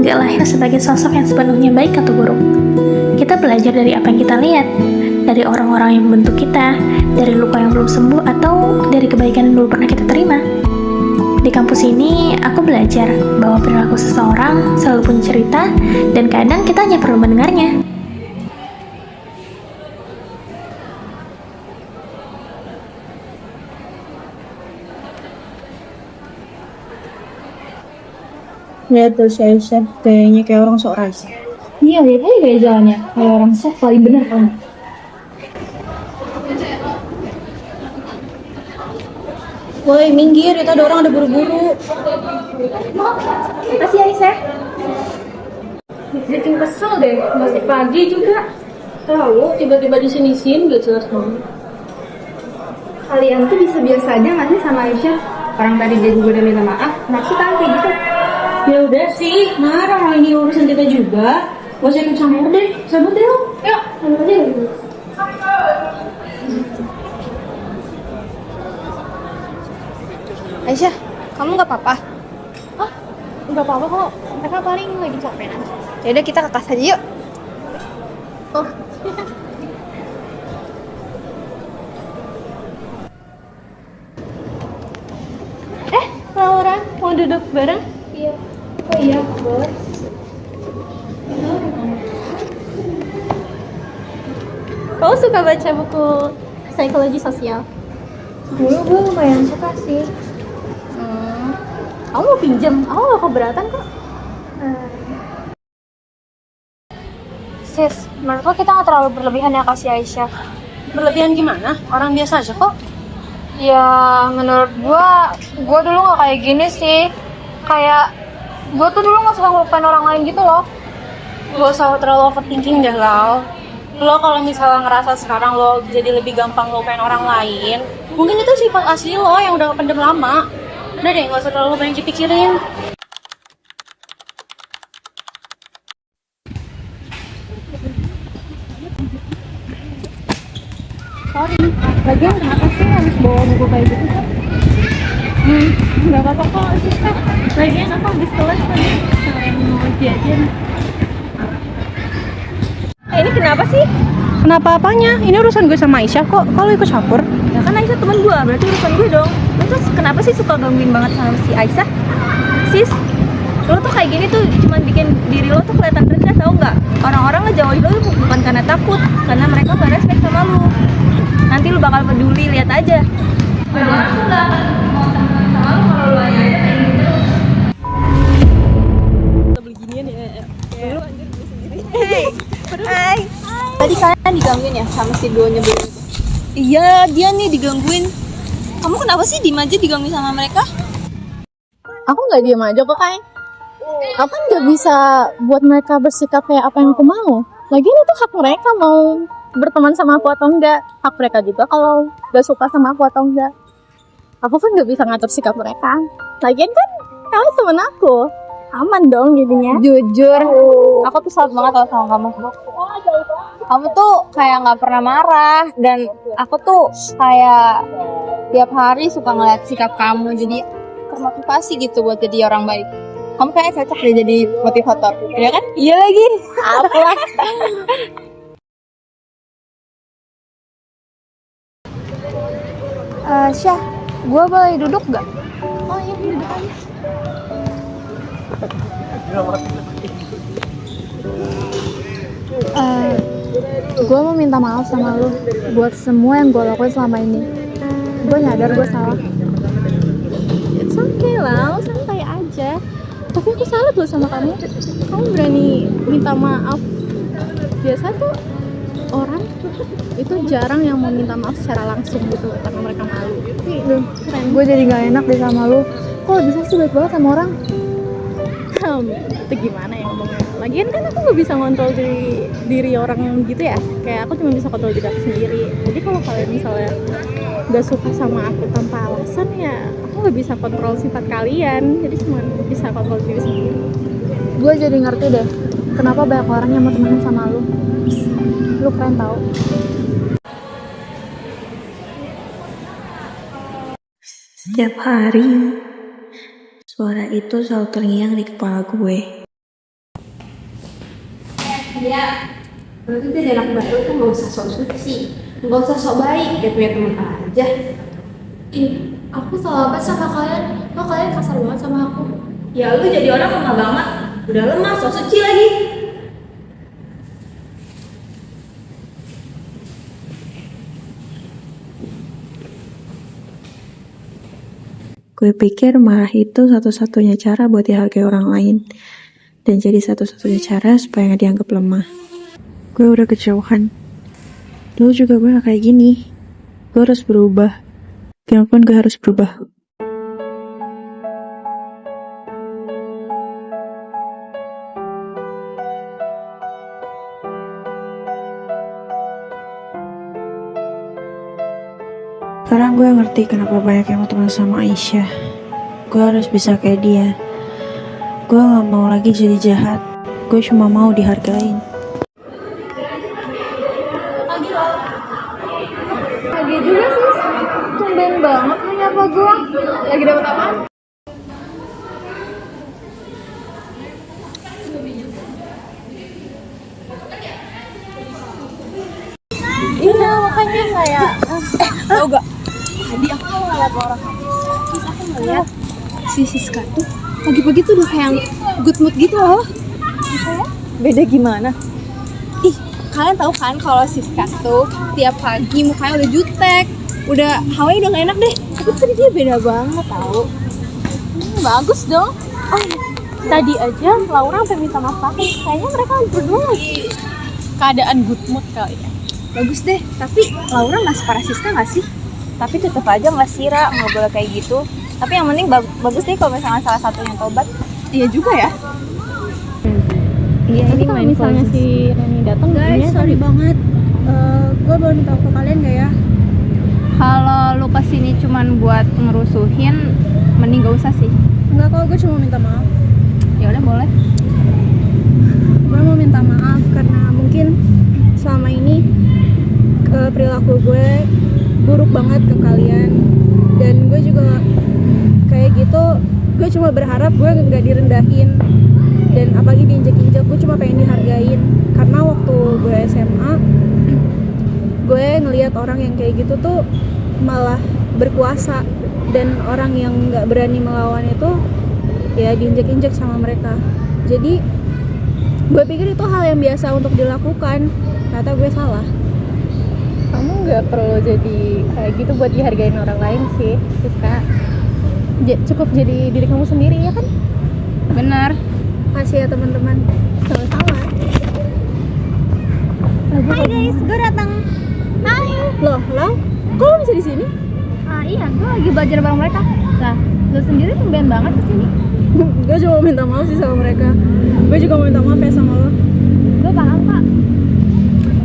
gak lahir sebagai sosok yang sepenuhnya baik atau buruk. Kita belajar dari apa yang kita lihat, dari orang-orang yang membentuk kita, dari luka yang belum sembuh, atau dari kebaikan yang dulu pernah kita terima. Di kampus ini, aku belajar bahwa perilaku seseorang selalu punya cerita, dan kadang kita hanya perlu mendengarnya. Lihat tuh si Aisyah, kayaknya kayak orang sok rasa. Iya, lihat aja gaya jalannya. Kayak orang sok paling bener kamu. Woi, minggir, itu ada orang ada buru-buru. Makasih Aisyah. Bikin kesel deh, masih pagi juga. Tahu, tiba-tiba di sini gak jelas banget. Kalian tuh bisa biasa aja nggak sih sama Aisyah? Orang tadi dia juga udah minta maaf, kenapa sih kalian kayak gitu? Ya udah sih, marah ini urusan kita juga. Gak usah ikut campur deh, cabut deh lo. Yuk, sambil aja gitu. Aisyah, kamu nggak apa-apa? Ah, nggak apa-apa kok. Mereka paling lagi capek aja. Yaudah kita ke kelas aja yuk. Oh, Laura, mau duduk bareng? Iya. Oh iya, boleh. Kamu suka baca buku psikologi sosial? Dulu gue lumayan suka sih. Kamu mau pinjam? Aku gak keberatan kok. Sis, menurut lo kita nggak terlalu berlebihan ya kasih Aisyah? Berlebihan gimana? Orang biasa aja kok. Ya menurut gue dulu nggak kayak gini sih. Kayak gue tuh dulu nggak suka ngelupain orang lain gitu loh. Gak usah terlalu overthinking deh, Lau. Lo kalau misalnya ngerasa sekarang lo jadi lebih gampang lupain orang lain, mungkin itu sifat asli lo yang udah kependem lama. Udah deh, gak usah terlalu banyak dipikirin. Sorry, lagian kenapa sih harus bawa buku kayak gitu kan? Nggak apa-apa kok, Siska. Lagian aku habis kelas tadi mau jajan. Ini kenapa sih? Kenapa apanya? Ini urusan gue sama Aisyah kok. Kalau ikut campur? Ya kan Aisyah temen gue, berarti urusan gue dong. Lo tuh kenapa sih suka gangguin banget sama si Aisyah? Sis, lo tuh kayak gini tuh cuma bikin diri lo tuh kelihatan rendah, tau nggak? Orang-orang ngejauhin lo tuh bukan karena takut, karena mereka nggak respect sama lo. Nanti lo bakal peduli, lihat aja. Orang tuh nggak akan mau temenan sama lo kalau lo aja kayak gitu. Kita beli ginian ya. Dulu anjir beli sendiri. Hai. Tadi kalian digangguin ya sama si duo nyebelin itu? Iya, dia nih digangguin. Kamu kenapa sih diem aja digangguin sama mereka? Aku nggak diam aja kok, Kay. Aku kan nggak bisa buat mereka bersikap kayak apa yang aku mau. Lagian itu hak mereka mau berteman sama aku atau enggak. Hak mereka juga kalau nggak suka sama aku atau enggak. Aku kan nggak bisa ngatur sikap mereka. Lagian kan kalian temen aku. Aman dong jadinya. Jujur, aku tuh salut banget tau sama kamu. Kamu tuh kayak nggak pernah marah, dan aku tuh kayak tiap hari suka ngeliat sikap kamu, jadi termotivasi gitu buat jadi orang baik. Kamu kayaknya cocok deh jadi motivator, ya kan? Iya lagi. Apa? Syah, gue boleh duduk gak? Oh iya, duduk aja. Gue mau minta maaf sama lo buat semua yang gue lakuin selama ini. Gue nyadar gue salah. It's okay lah, lo santai aja. Tapi aku salut loh sama kamu. Kamu berani minta maaf. Biasa tuh orang itu jarang yang mau minta maaf secara langsung gitu karena mereka malu. Tapi keren. Gue jadi gak enak deh sama lo. Kok bisa sih baik banget sama orang? Itu gimana ya ngomongnya? Lagian kan aku gak bisa ngontrol diri orang gitu ya. Kayak aku cuma bisa kontrol diri aku sendiri. Jadi kalau kalian misalnya gak suka sama aku tanpa alasan, ya aku gak bisa kontrol sifat kalian. Jadi cuma bisa kontrol diri sendiri. Gue jadi ngerti deh kenapa banyak orang yang mau temenan sama lu. Lu keren tau. Setiap hari, suara itu selalu terngiang di kepala gue. Iya, lu tuh jadi anak baru tuh nggak usah sok suci, nggak usah sok baik, kayak punya temen aja. Ih, aku salah apa sama kalian? Kok kalian kasar banget sama aku? Ya lu jadi orang lemah banget. Udah lemah, sok suci lagi. Gue pikir marah itu satu-satunya cara buat dihargai orang lain. Dan jadi satu-satunya cara supaya gak dianggap lemah. Gue udah kejauhan. Dulu juga gue gak kayak gini. Gue harus berubah. Gimana gue harus berubah. Sekarang gue ngerti kenapa banyak yang mau teman sama Aisyah. Gue harus bisa kayak dia. Gue gak mau lagi jadi jahat. Gue cuma mau dihargain. Pagi juga sih, tumben banget lu nyapa gue. Lagi dapet apaan? Iya, makanya kayak Tau gak? Tadi aku ngeliat orang terus aku ngeliat si Siska tuh pagi-pagi tuh udah kayak good mood gitu loh. Beda gimana? Ih, kalian tahu kan kalau Siska tuh tiap pagi mukanya udah jutek, udah hawanya udah gak enak deh. Tapi tadi dia beda banget tau. Bagus dong. Oh, tadi aja Laura sampai minta maaf aku. Kayaknya mereka berdua lagi keadaan good mood kali ya. Bagus deh, tapi Laura gak separah Siska gak sih? Tapi tetep aja nggak sira, nggak boleh kayak gitu. Tapi yang penting bagus deh kalau misalnya salah satunya tobat. Iya juga ya. Iya, Tapi kalau misalnya si Reni datang, Guys, sorry banget. Gue baru minta waktu kalian gak ya? Kalau lu kesini cuman buat ngerusuhin, mending gak usah sih. Enggak kok, gue cuma minta maaf. Ya udah boleh. Gue mau minta maaf karena mungkin selama ini perilaku gue buruk banget ke kalian. Dan gue juga kayak gitu, gue cuma berharap gue nggak direndahin dan apalagi diinjek-injek. Gue cuma pengen dihargain karena waktu gue SMA gue ngelihat orang yang kayak gitu tuh malah berkuasa, dan orang yang nggak berani melawan itu ya diinjek-injek sama mereka. Jadi gue pikir itu hal yang biasa untuk dilakukan, ternyata gue salah. kamu nggak perlu jadi kayak gitu buat dihargain orang lain sih, Siska. Cukup jadi diri kamu sendiri ya kan? Bener. Makasih ya teman-teman. Sama-sama. Hai guys, gue datang. Hai. Loh, kok lo bisa di sini? Iya, gue lagi belajar bareng mereka. Lah, lu sendiri tumben banget kesini. Gue cuma mau minta maaf sih sama mereka. Gue juga mau minta maaf ya sama lo. Gue paham kak.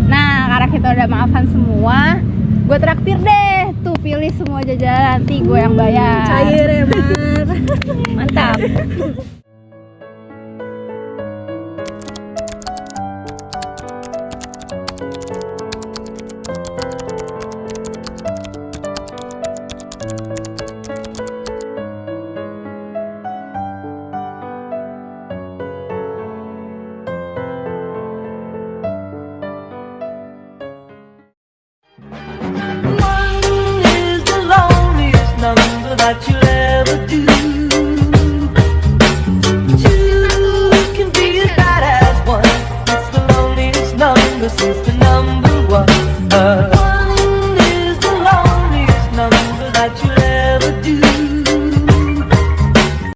Nah, karena kita udah maafan semua, gue traktir deh. Tuh pilih semua jajanan, nanti gue yang bayar. Cair ya, Mar. Mantap. That you'll ever do. Two can be as bad as one. It's the loneliest number since the number